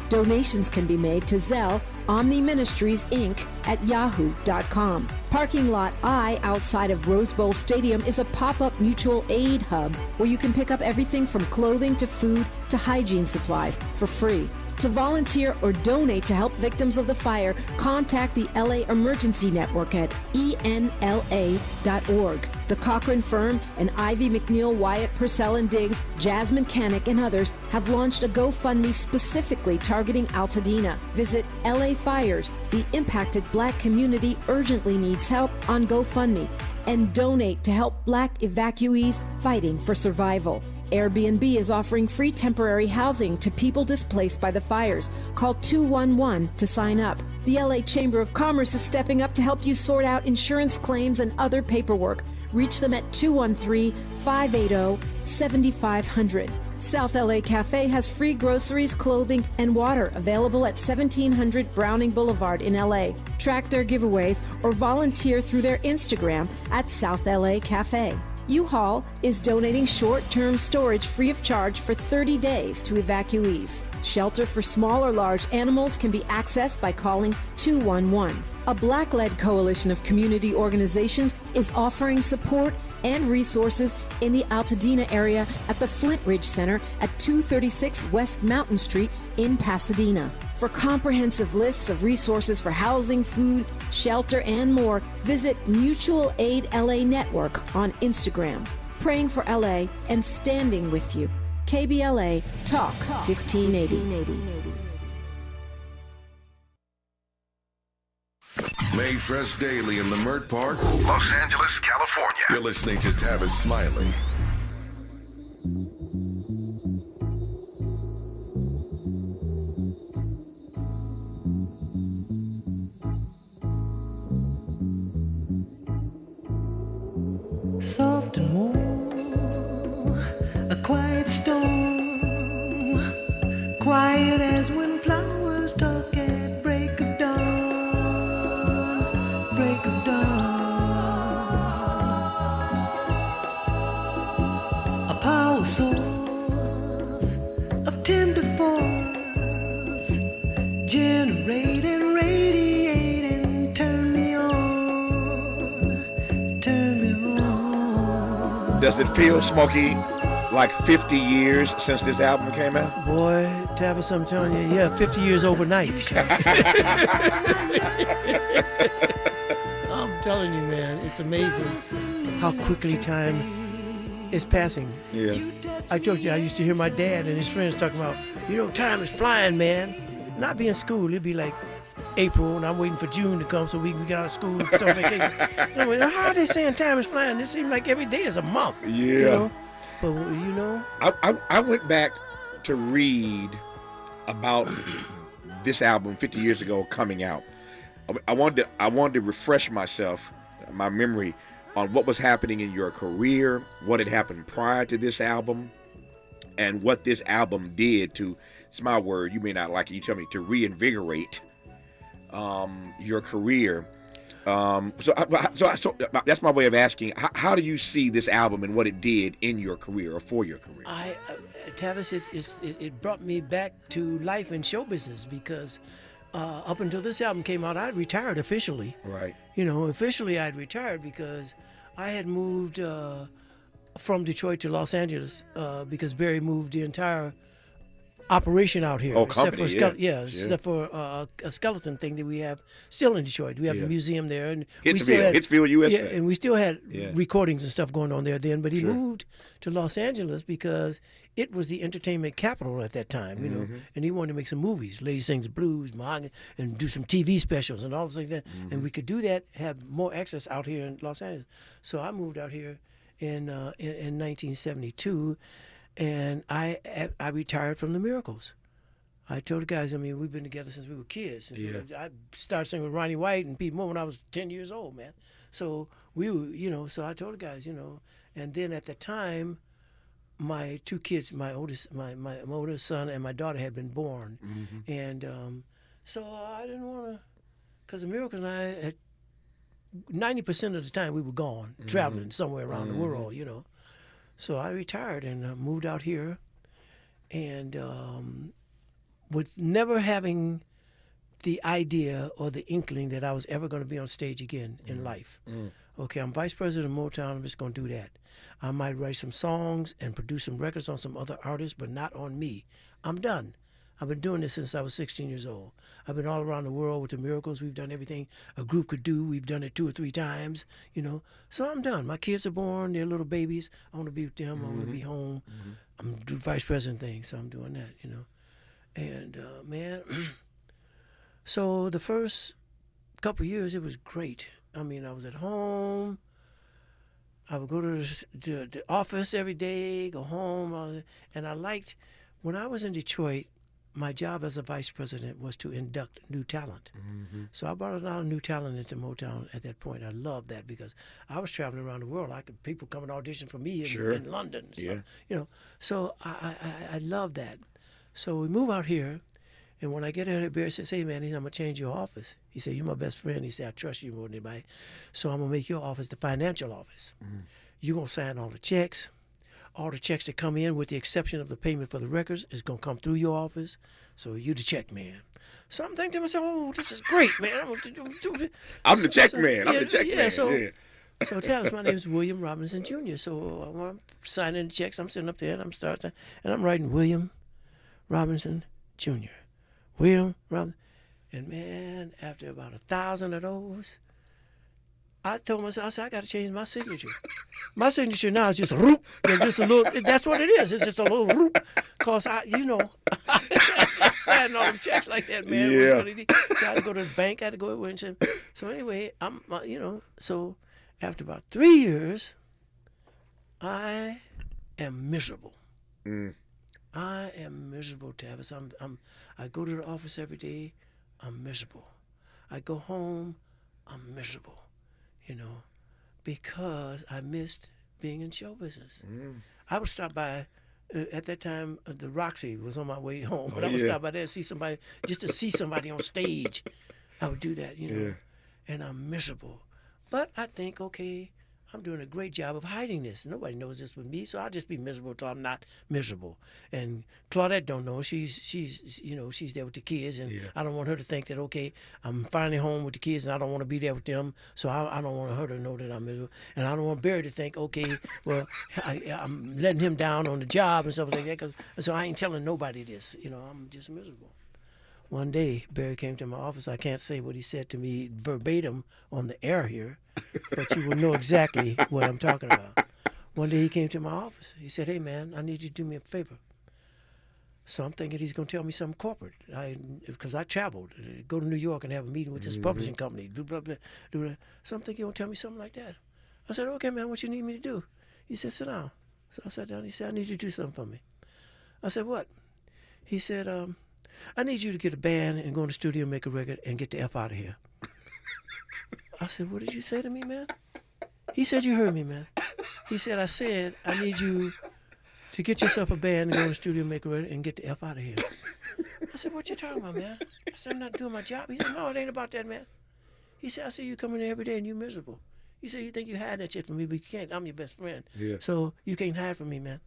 Donations can be made to Zelle, Omni Ministries, Inc. at yahoo.com. Parking Lot I outside of Rose Bowl Stadium is a pop-up mutual aid hub where you can pick up everything from clothing to food to hygiene supplies for free. To volunteer or donate to help victims of the fire, contact the LA Emergency Network at enla.org. The Cochran Firm and Ivy McNeil, Wyatt, Purcell and Diggs, Jazz Mechanic, and others have launched a GoFundMe specifically targeting Altadena. Visit LA Fires. The impacted Black community urgently needs help on GoFundMe. And donate to help Black evacuees fighting for survival. Airbnb is offering free temporary housing to people displaced by the fires. Call 211 to sign up. The LA Chamber of Commerce is stepping up to help you sort out insurance claims and other paperwork. Reach them at 213-580-7500. South LA Cafe has free groceries, clothing, and water available at 1700 Browning Boulevard in LA. Track their giveaways or volunteer through their Instagram at South LA Cafe. U-Haul is donating short-term storage free of charge for 30 days to evacuees. Shelter for small or large animals can be accessed by calling 211. A Black-led coalition of community organizations is offering support and resources in the Altadena area at the Flint Ridge Center at 236 West Mountain Street in Pasadena. For comprehensive lists of resources for housing, food, shelter, and more, visit Mutual Aid LA Network on Instagram. Praying for LA and standing with you. KBLA Talk 1580. Made fresh daily in Leimert Park, Los Angeles, California. You're listening to Tavis Smiley. Soft and warm, a quiet storm, quiet as when flowers talk at break of dawn, break of dawn. A power source of tender force, generating, radiating, turn me on, turn me on. Does it feel, Smokey, like 50 years since this album came out? Boy, Tavis, I'm telling you, yeah, 50 years overnight. I'm telling you, man, it's amazing how quickly time is passing. Yeah. I told you, I used to hear my dad and his friends talking about, time is flying, man. And I'd be in school, it'd be like April, and I'm waiting for June to come so we can get out of school and some vacation. And I went, how are they saying time is flying? It seems like every day is a month. Yeah. But, I went back to read about this album 50 years ago coming out. I wanted to refresh my memory on what was happening in your career, what had happened prior to this album, and what this album did to, it's my word, you may not like it, you tell me, to reinvigorate your career. So that's my way of asking, how do you see this album and what it did in your career or for your career? Tavis, it brought me back to life in show business because up until this album came out, I'd retired officially. Right. Officially I'd retired because I had moved from Detroit to Los Angeles because Barry moved the entire operation out here. Except for except for a skeleton thing that we have still in Detroit. We have the museum there, and Hitsville, USA. Yeah, and we still had recordings and stuff going on there then. But he moved to Los Angeles because it was the entertainment capital at that time, and he wanted to make some movies, Lady Sings the Blues, Mahogany, and do some TV specials and all things like that. And we could do that, have more access out here in Los Angeles. So I moved out here in 1972. And I retired from the Miracles. I told the guys, we've been together since we were kids. Yeah. I started singing with Ronnie White and Pete Moore when I was 10 years old, man. So we were, so I told the guys, and then at the time, my two kids, my oldest son and my daughter had been born. And so I didn't want to, because the Miracles and I had, 90% of the time we were gone, traveling somewhere around the world, So I retired and moved out here, and with never having the idea or the inkling that I was ever going to be on stage again in life. Okay, I'm vice president of Motown. I'm just going to do that. I might write some songs and produce some records on some other artists, but not on me. I'm done. I've been doing this since I was 16 years old. I've been all around the world with the miracles. We've done everything a group could do. We've done it 2 or 3 times, you know. So I'm done. My kids are born. They're little babies. I want to be with them. I want to be home. I'm doing vice president thing, so I'm doing that, you know. And, man, so the first couple of years, it was great. I mean, I was at home. I would go to the office every day, go home, and I liked, when I was in Detroit, my job as a vice president was to induct new talent. So I brought a lot of new talent into Motown at that point. I loved that because I was traveling around the world. People come and audition for me in London and stuff, you know. So I love that. So we move out here, and when I get out here, Barry says, hey, man, I'm going to change your office. He said, you're my best friend. He said, I trust you more than anybody. So I'm going to make your office the financial office. You're going to sign all the checks. All the checks that come in, with the exception of the payment for the records, is going to come through your office. So you the check man. So I'm thinking to myself, oh, this is great, man. I'm the check man. I'm the check man. So Tavis, my name is William Robinson Jr. So I'm signing the checks. I'm sitting up there, and I'm writing William Robinson Jr. William Robinson. And, man, after about 1,000 of those, I told myself, I said, I got to change my signature. My signature now is just a roop. It's just a little, that's what it is. It's just a little roop. Because, I'm signing all them checks like that, man. Yeah. So I had to go to the bank. I had to go everywhere and say, so anyway, so after about 3 years, I am miserable. I am miserable, Tavis. I go to the office every day. I'm miserable. I go home. I'm miserable. You know, because I missed being in show business. I would stop by, at that time, the Roxy was on my way home, but I would stop by there and see somebody, just to see somebody on stage. I would do that, you know, and I'm miserable. But I think, okay, I'm doing a great job of hiding this. Nobody knows this but me, so I'll just be miserable till I'm not miserable. And Claudette don't know. She's there with the kids, and I don't want her to think that, okay, I'm finally home with the kids, and I don't want to be there with them, so I don't want her to know that I'm miserable. And I don't want Barry to think, okay, well, I'm letting him down on the job and stuff like that, so I ain't telling nobody this. You know, I'm just miserable. One day, Barry came to my office. I can't say what he said to me verbatim on the air here, but you will know exactly what I'm talking about. One day he came to my office. He said, hey, man, I need you to do me a favor. So I'm thinking he's going to tell me something corporate, because I traveled, go to New York and have a meeting with this publishing company, do blah, blah, do that. So I'm thinking he'll tell me something like that. I said, okay, man, what you need me to do? He said, sit down. So I sat down. He said, I need you to do something for me. I said, what? He said, I need you to get a band and go in the studio, make a record, and get the F out of here. I said, what did you say to me, man? He said, you heard me, man. He said, I need you to get yourself a band and go in the studio, make a record, and get the F out of here. I said, what you talking about, man? I said, I'm not doing my job. He said, no, it ain't about that, man. He said, I see you coming in every day and you miserable. He said, you think you hide that shit from me, but you can't. I'm your best friend. So you can't hide from me, man.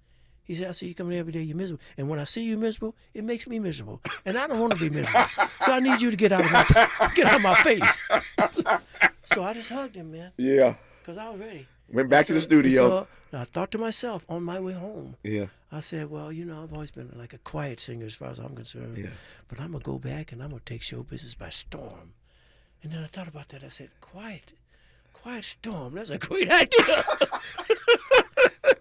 He said, I see you coming every day, you're miserable. And when I see you miserable, it makes me miserable. And I don't want to be miserable. So I need you to get out of my face. So I just hugged him, man. Yeah. Because I was ready. Went back to the studio. So I thought to myself on my way home. I said, well, I've always been like a quiet singer as far as I'm concerned. But I'm going to go back and I'm going to take show business by storm. And then I thought about that. I said, quiet storm. That's a great idea.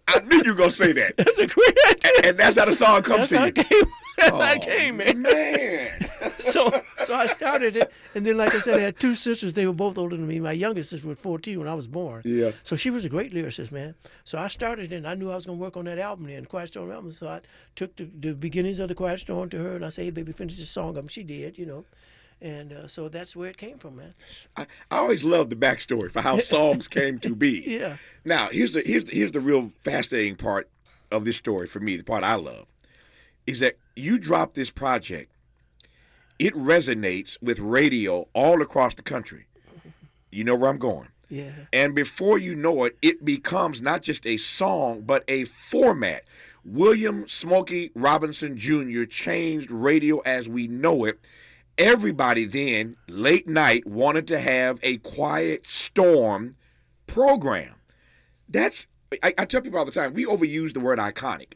I knew you were going to say that. That's a great idea. And that's how the song comes to you. That's how it came, man. So I started it, and then, like I said, I had 2 sisters. They were both older than me. My youngest sister was 14 when I was born. So she was a great lyricist, man. So I started it, and I knew I was going to work on that album then, the Quiet Storm album. So I took the beginnings of the Quiet Storm to her, and I said, hey, baby, finish this song up. She did, And so that's where it came from, man. I always loved the backstory for how songs came to be. Now, here's the real fascinating part of this story for me, the part I love, is that you dropped this project. It resonates with radio all across the country. You know where I'm going. And before you know it, it becomes not just a song, but a format. William Smokey Robinson Jr. changed radio as we know it. Everybody then, late night, wanted to have a Quiet Storm program. I tell people all the time, we overuse the word iconic.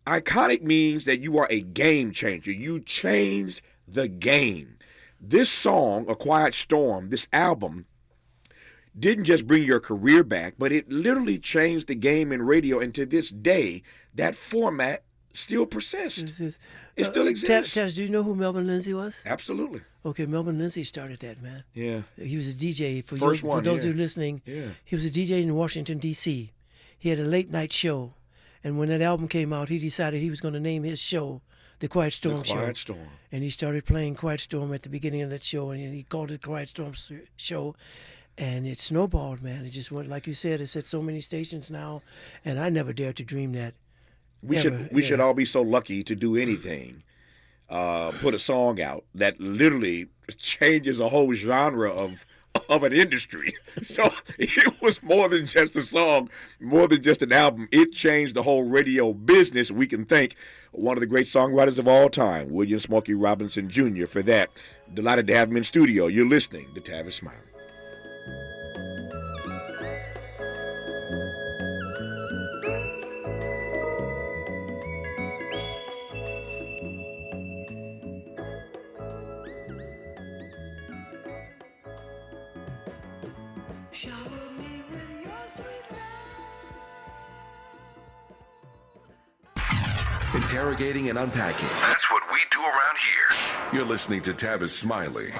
Iconic means that you are a game changer. You changed the game. This song, A Quiet Storm, this album, didn't just bring your career back, but it literally changed the game in radio. And to this day, that format still persists. It still exists. Taz, do you know who Melvin Lindsay was? Absolutely. Okay, Melvin Lindsay started that, man. Yeah. He was a DJ. For those who are listening, he was a DJ in Washington, D.C. He had a late night show. And when that album came out, he decided he was going to name his show The Quiet Storm Show. Quiet Storm. And he started playing Quiet Storm at the beginning of that show, and he called it Quiet Storm Show. And it snowballed, man. It just went, like you said, it's at so many stations now, and I never dared to dream that. We should all be so lucky to do anything. Put a song out that literally changes a whole genre of an industry. So it was more than just a song, more than just an album. It changed the whole radio business. We can thank one of the great songwriters of all time, William Smokey Robinson Jr., for that. Delighted to have him in studio. You're listening to Tavis Smiley. Interrogating and unpacking. That's what we do around here. You're listening to Tavis Smiley.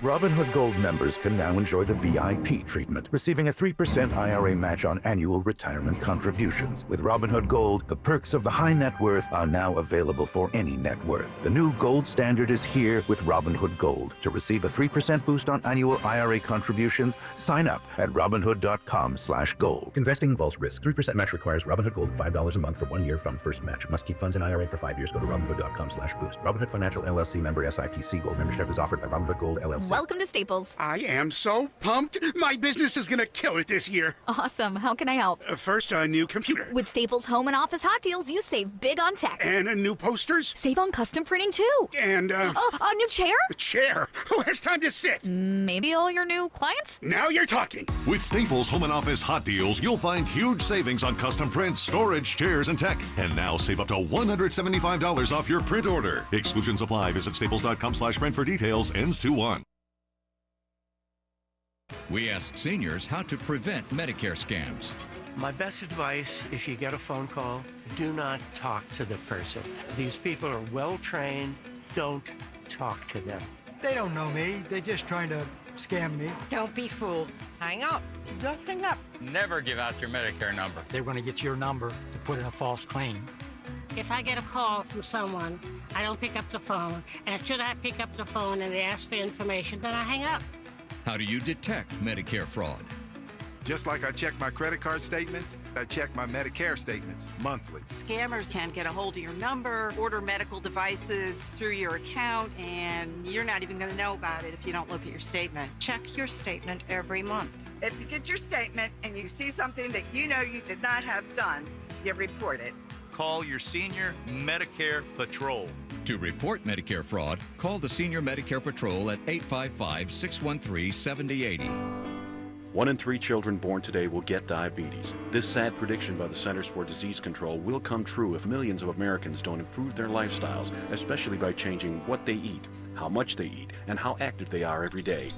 Robinhood Gold members can now enjoy the VIP treatment, receiving a 3% IRA match on annual retirement contributions. With Robinhood Gold, the perks of the high net worth are now available for any net worth. The new gold standard is here with Robinhood Gold. To receive a 3% boost on annual IRA contributions, sign up at Robinhood.com/gold. Investing involves risk. 3% match requires Robinhood Gold $5 a month for 1 year from first match. Must keep funds in IRA for 5 years. Go to Robinhood.com/boost. Robinhood Financial LLC member SIPC. Gold membership is offered by Robinhood Gold LLC. Welcome to Staples. I am so pumped. My business is going to kill it this year. Awesome. How can I help? First, a new computer. With Staples Home and Office Hot Deals, you save big on tech. And new posters. Save on custom printing, too. And, a new chair? A chair? Who has time to sit? Maybe all your new clients? Now you're talking. With Staples Home and Office Hot Deals, you'll find huge savings on custom prints, storage, chairs, and tech. And now save up to $175 off your print order. Exclusions apply. Visit staples.com/print for details. Ends 2/1. We asked seniors how to prevent Medicare scams. My best advice, if you get a phone call, do not talk to the person. These people are well trained. Don't talk to them. They don't know me. They're just trying to scam me. Don't be fooled. Hang up. Just hang up. Never give out your Medicare number. They're going to get your number to put in a false claim. If I get a call from someone, I don't pick up the phone. And should I pick up the phone and they ask for information, then I hang up. How do you detect Medicare fraud? Just like I check my credit card statements, I check my Medicare statements monthly. Scammers can get a hold of your number, order medical devices through your account, and you're not even going to know about it if you don't look at your statement. Check your statement every month. If you get your statement and you see something that you know you did not have done, you report it. Call your senior Medicare Patrol. To report Medicare fraud, call the Senior Medicare Patrol at 855-613-7080. 1 in 3 children born today will get diabetes. This sad prediction by the Centers for Disease Control will come true if millions of Americans don't improve their lifestyles, especially by changing what they eat, how much they eat, and how active they are every day.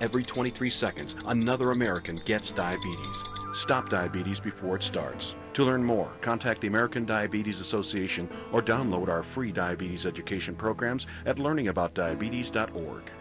Every 23 seconds, another American gets diabetes. Stop diabetes before it starts. To learn more, contact the American Diabetes Association or download our free diabetes education programs at learningaboutdiabetes.org.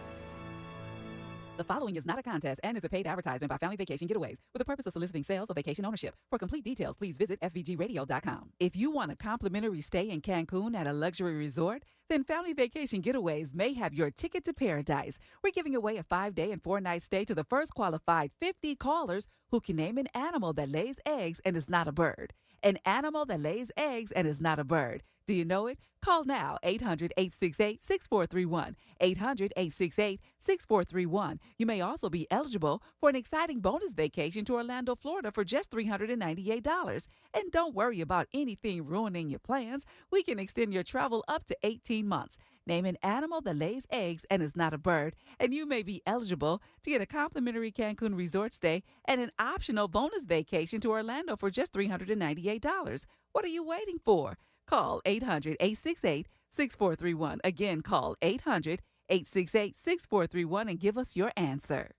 The following is not a contest and is a paid advertisement by Family Vacation Getaways with the purpose of soliciting sales or vacation ownership. For complete details, please visit fvgradio.com. If you want a complimentary stay in Cancun at a luxury resort, then Family Vacation Getaways may have your ticket to paradise. We're giving away a 5-day and 4-night stay to the first qualified 50 callers who can name an animal that lays eggs and is not a bird. An animal that lays eggs and is not a bird. Do you know it? Call now, 800-868-6431, 800-868-6431. You may also be eligible for an exciting bonus vacation to Orlando, Florida for just $398. And don't worry about anything ruining your plans. We can extend your travel up to 18 months. Name an animal that lays eggs and is not a bird, and you may be eligible to get a complimentary Cancun resort stay and an optional bonus vacation to Orlando for just $398. What are you waiting for? Call 800-868-6431. Again, call 800-868-6431 and give us your answer.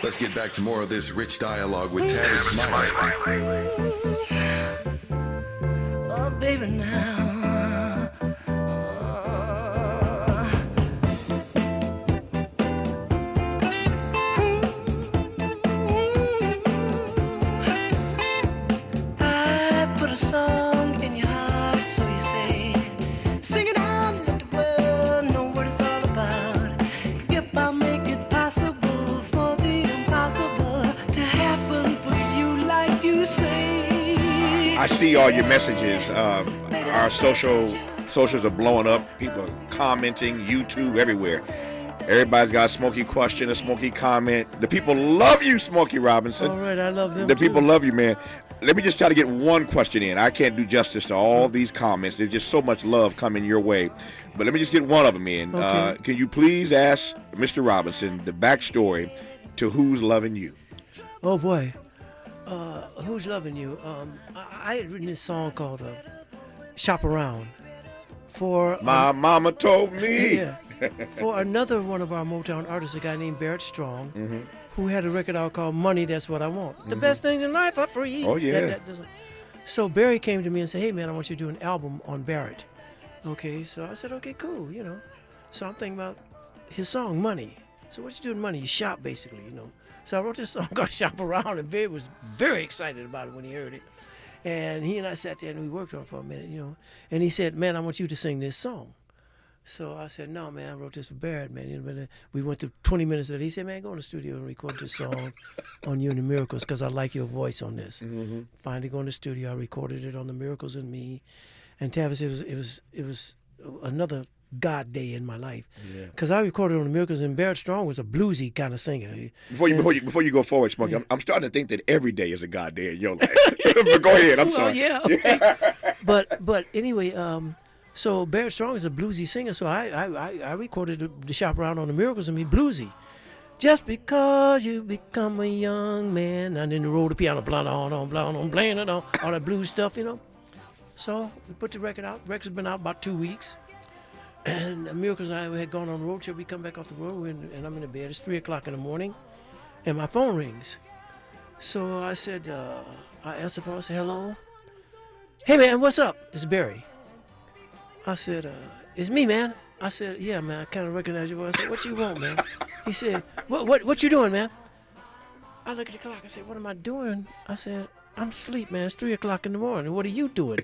Let's get back to more of this rich dialogue with Tavis Smiley. Oh, baby, now. I put a song in your heart, so you say. Sing it out, let the world know what it's all about. If I make it possible for the impossible to happen for you like you say. I see all your messages. Our socials are blowing up. People are commenting, YouTube, everywhere. Everybody's got a Smokey question, a Smokey comment. The people love you, Smokey Robinson. All right, I love them The too. people love you, man. Let me just try to get one question in. I can't do justice to all these comments. There's just so much love coming your way. But let me just get one of them in. Okay. Can you please ask Mr. Robinson the backstory to Who's Loving You? Oh boy, Who's Loving You? I had written this song called "Shop Around" for My mama told me. yeah, for another one of our Motown artists, a guy named Barrett Strong, Mm-hmm. who had a record out called "Money That's What I Want." The best things in life are free. Oh, yeah. So Barry came to me and said, "Hey man, I want you to do an album on Barrett." Okay, so I said, "Okay, cool," you know. So I'm thinking about his song "Money." So what you do with money? You shop, basically, you know. So I wrote this song called "Shop Around," and Barry was very excited about it when he heard it. And he and I sat there and we worked on it for a minute, you know. And he said, "Man, I want you to sing this song." So I said, "No, man, I wrote this for Barrett, man." You know, we went through 20 minutes of it. He said, "Man, go in the studio and record this song on You and the Miracles because I like your voice on this." Mm-hmm. Finally, go in the studio. I recorded it on The Miracles and Me. And Tavis, it was another God day in my life Yeah. because I recorded on The Miracles, and Barrett Strong was a bluesy kind of singer. Before you go forward, Smokey, I'm starting to think that every day is a God day in your life. But go ahead. I'm sorry. Yeah. Okay. but anyway, so Barrett Strong is a bluesy singer, so I recorded the Shop Around on The Miracles and Me bluesy. Just because you become a young man, and then roll the piano, blah, blah, blah, blah, blah, blah, blah, all that blues stuff, you know. So we put the record out. The record's been out about 2 weeks. And the Miracles and I had gone on a road trip. We come back off the road, and I'm in the bed. It's 3 o'clock in the morning, and my phone rings. So I said, I answered the phone. I said, "Hello? Hey, man, what's up?" It's Barry. I said, "It's me, man." I said, "Yeah, man, I kind of recognize your voice." I said, "What you want, man?" He said, What you doing, man?" I look at the clock. I said, "What am I doing?" I said, "I'm asleep, man. It's 3 o'clock in the morning. What are you doing?"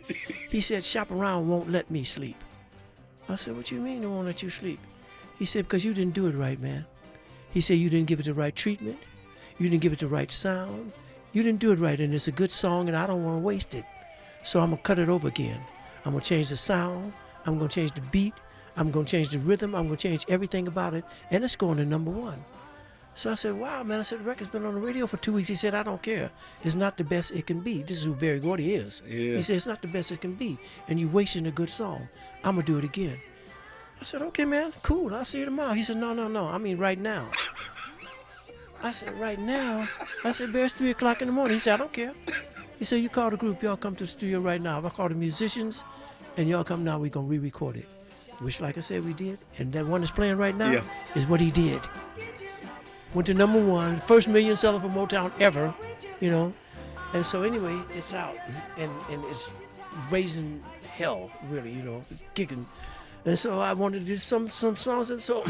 He said, "Shop Around won't let me sleep." I said, "What you mean they won't let you sleep?" He said, "Because you didn't do it right, man." He said, "You didn't give it the right treatment. You didn't give it the right sound. You didn't do it right, and it's a good song, and I don't want to waste it. So I'm going to cut it over again. I'm going to change the sound. I'm going to change the beat. I'm going to change the rhythm. I'm going to change everything about it, and it's going to #1. So I said, "Wow, man." I said, "The record's been on the radio for 2 weeks." He said, "I don't care. It's not the best it can be." This is who Barry Gordy is. Yeah. He said, "It's not the best it can be, and you're wasting a good song. I'm going to do it again." I said, "Okay, man, cool. I'll see you tomorrow." He said, No. I mean, right now." I said, "Right now?" I said, "Barry, it's 3 o'clock in the morning." He said, "I don't care." He said, "You call the group. Y'all come to the studio right now. If I call the musicians and y'all come now, we're going to re-record it." Which, like I said, we did. And that one that's playing right now is what he did. Went to #1, first million seller for Motown ever, you know. And so anyway, it's out. And it's raising hell, really, you know, kicking. And so I wanted to do some songs. And so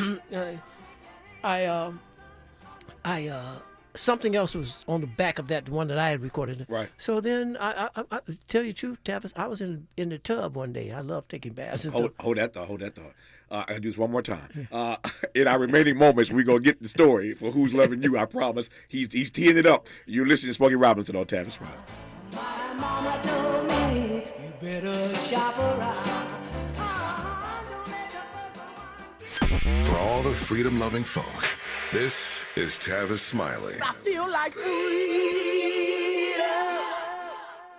something else was on the back of that one that I had recorded. Right. So then I tell you the truth, Tavis, I was in the tub one day. I love taking baths. Hold that thought. I gotta do this one more time. In our remaining moments, we're gonna get the story for Who's Loving You. I promise. He's teeing it up. You're listening to Smokey Robinson on Tavis Rock. My mama told me you better shop around. For all the freedom-loving folk, this is Tavis Smiley. I feel like freedom.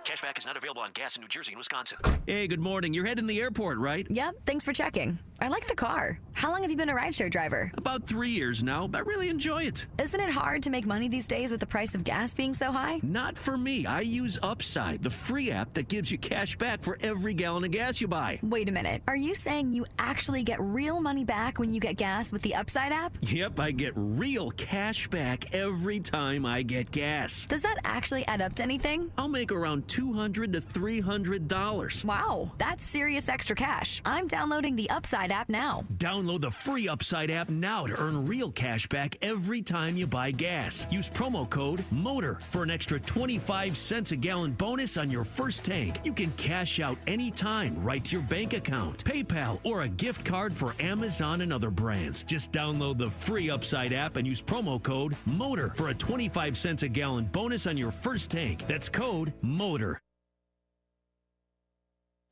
Cashback cashback is not available on gas in New Jersey and Wisconsin. Hey, good morning. You're heading to the airport, right? Yep, thanks for checking. I like the car. How long have you been a rideshare driver? About 3 years now. I really enjoy it. Isn't it hard to make money these days with the price of gas being so high? Not for me. I use Upside, the free app that gives you cash back for every gallon of gas you buy. Wait a minute. Are you saying you actually get real money back when you get gas with the Upside app? Yep, I get real cash back every time I get gas. Does that actually add up to anything? I'll make around $200 to $300. Wow, that's serious extra cash. I'm downloading the Upside app now. Download the free Upside app now to earn real cash back every time you buy gas. Use promo code MOTOR for an extra 25 cents a gallon bonus on your first tank. You can cash out anytime right to your bank account, PayPal, or a gift card for Amazon and other brands. Just download the free Upside app and use promo code MOTOR for a 25 cents a gallon bonus on your first tank. That's code MOTOR.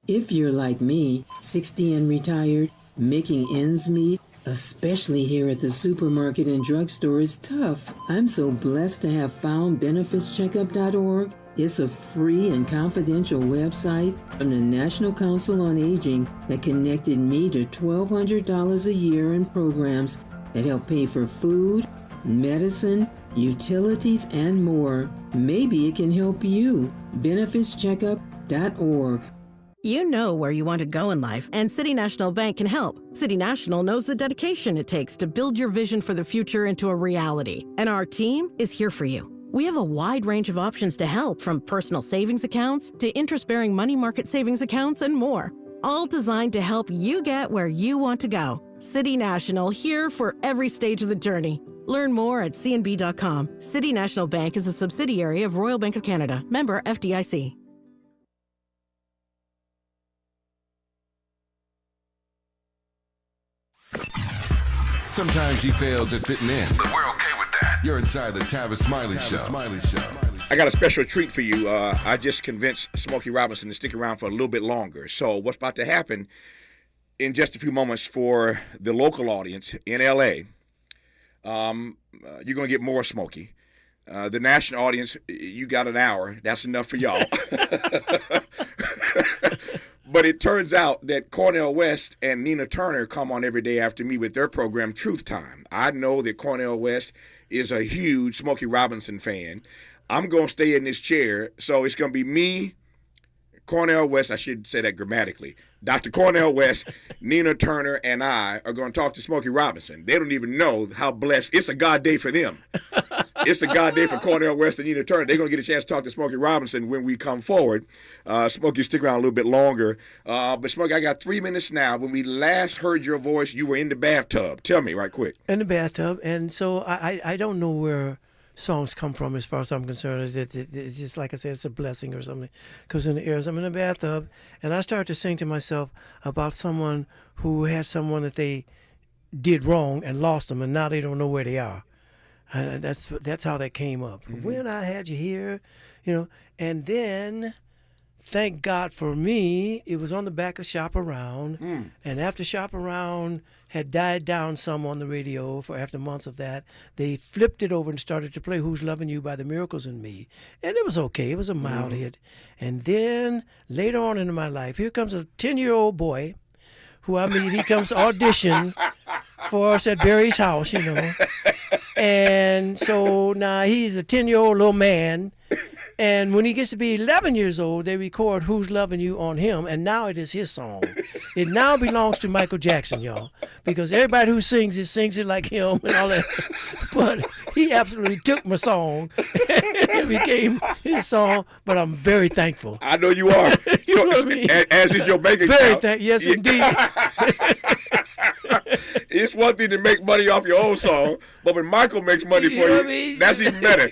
If you're like me, 60 and retired, making ends meet, especially here at the supermarket and drugstore, is tough. I'm so blessed to have found benefitscheckup.org. It's a free and confidential website from the National Council on Aging that connected me to $1,200 a year in programs that help pay for food, medicine, utilities, and more. Maybe it can help you. benefitscheckup.org. You know where you want to go in life, and City National Bank can help. City National knows the dedication it takes to build your vision for the future into a reality, and our team is here for you. We have a wide range of options to help, from personal savings accounts to interest-bearing money market savings accounts and more, all designed to help you get where you want to go. City National, here for every stage of the journey. Learn more at cnb.com. City National Bank is a subsidiary of Royal Bank of Canada, member FDIC. Sometimes he fails at fitting in, but we're okay with that. You're inside the Tavis Smiley Show. I got a special treat for you. I just convinced Smokey Robinson to stick around for a little bit longer. So what's about to happen in just a few moments for the local audience in L.A., you're going to get more Smokey. The national audience, you got an hour. That's enough for y'all. But it turns out that Cornel West and Nina Turner come on every day after me with their program, Truth Time. I know that Cornel West is a huge Smokey Robinson fan. I'm going to stay in this chair, so it's going to be me, Cornel West, I should say that grammatically. Dr. Cornel West, Nina Turner, and I are going to talk to Smokey Robinson. They don't even know how blessed. It's a God day for them. It's a God day for Cornel West and Nina Turner. They're going to get a chance to talk to Smokey Robinson when we come forward. Smokey, stick around a little bit longer. But Smokey, I got 3 minutes now. When we last heard your voice, you were in the bathtub. Tell me right quick. In the bathtub. And so I don't know where songs come from as far as I'm concerned. It's just like I said, it's a blessing or something. Because in the ears, I'm in the bathtub, and I start to sing to myself about someone who had someone that they did wrong and lost them, and now they don't know where they are. And that's how that came up. Mm-hmm. When I had you here, and then, thank God for me, it was on the back of Shop Around. And after Shop Around had died down some on the radio after months of that, they flipped it over and started to play Who's Loving You by the Miracles in Me. And it was okay. It was a mild hit. And then later on in my life, here comes a 10-year-old boy who I meet. He comes to audition for us at Barry's house, And so now he's a 10-year-old little man. And when he gets to be 11 years old, they record Who's Loving You on him, and now it is his song. It now belongs to Michael Jackson, y'all, because everybody who sings it like him and all that. But he absolutely took my song, and it became his song, but I'm very thankful. I know you are. You know what I mean? As is your bank account. Very thankful. Yes, indeed. It's one thing to make money off your own song, but when Michael makes money for you, that's even better.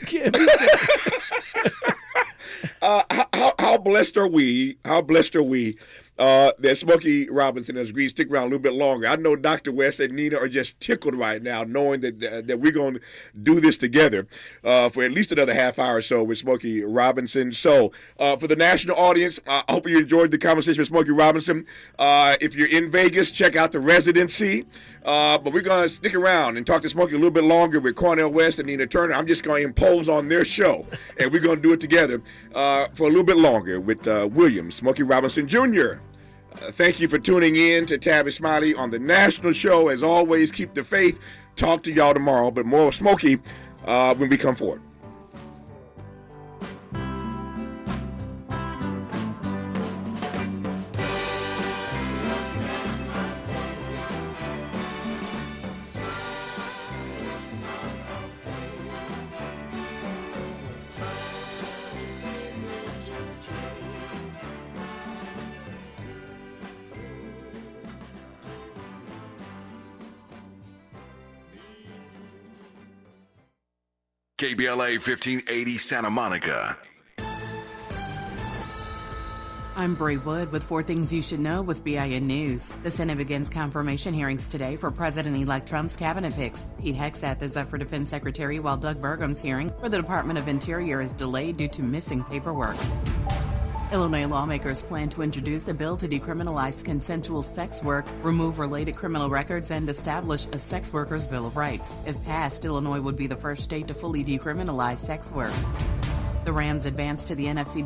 How blessed are we? How blessed are we that Smokey Robinson has agreed to stick around a little bit longer. I know Dr. West and Nina are just tickled right now knowing that we're going to do this together for at least another half hour or so with Smokey Robinson. So for the national audience, I hope you enjoyed the conversation with Smokey Robinson. If you're in Vegas, check out the residency. But we're going to stick around and talk to Smokey a little bit longer with Cornel West and Nina Turner. I'm just going to impose on their show, and we're going to do it together for a little bit longer with William Smokey Robinson Jr. Thank you for tuning in to Tavis Smiley on the national show. As always, keep the faith. Talk to y'all tomorrow, but more Smokey when we come forward. KBLA 1580 Santa Monica. I'm Bree Wood with 4 Things You Should Know with BIN News. The Senate begins confirmation hearings today for President-elect Trump's cabinet picks. Pete Hegseth is up for Defense Secretary, while Doug Burgum's hearing for the Department of Interior is delayed due to missing paperwork. Illinois lawmakers plan to introduce a bill to decriminalize consensual sex work, remove related criminal records, and establish a sex workers' bill of rights. If passed, Illinois would be the first state to fully decriminalize sex work. The Rams advanced to the NFC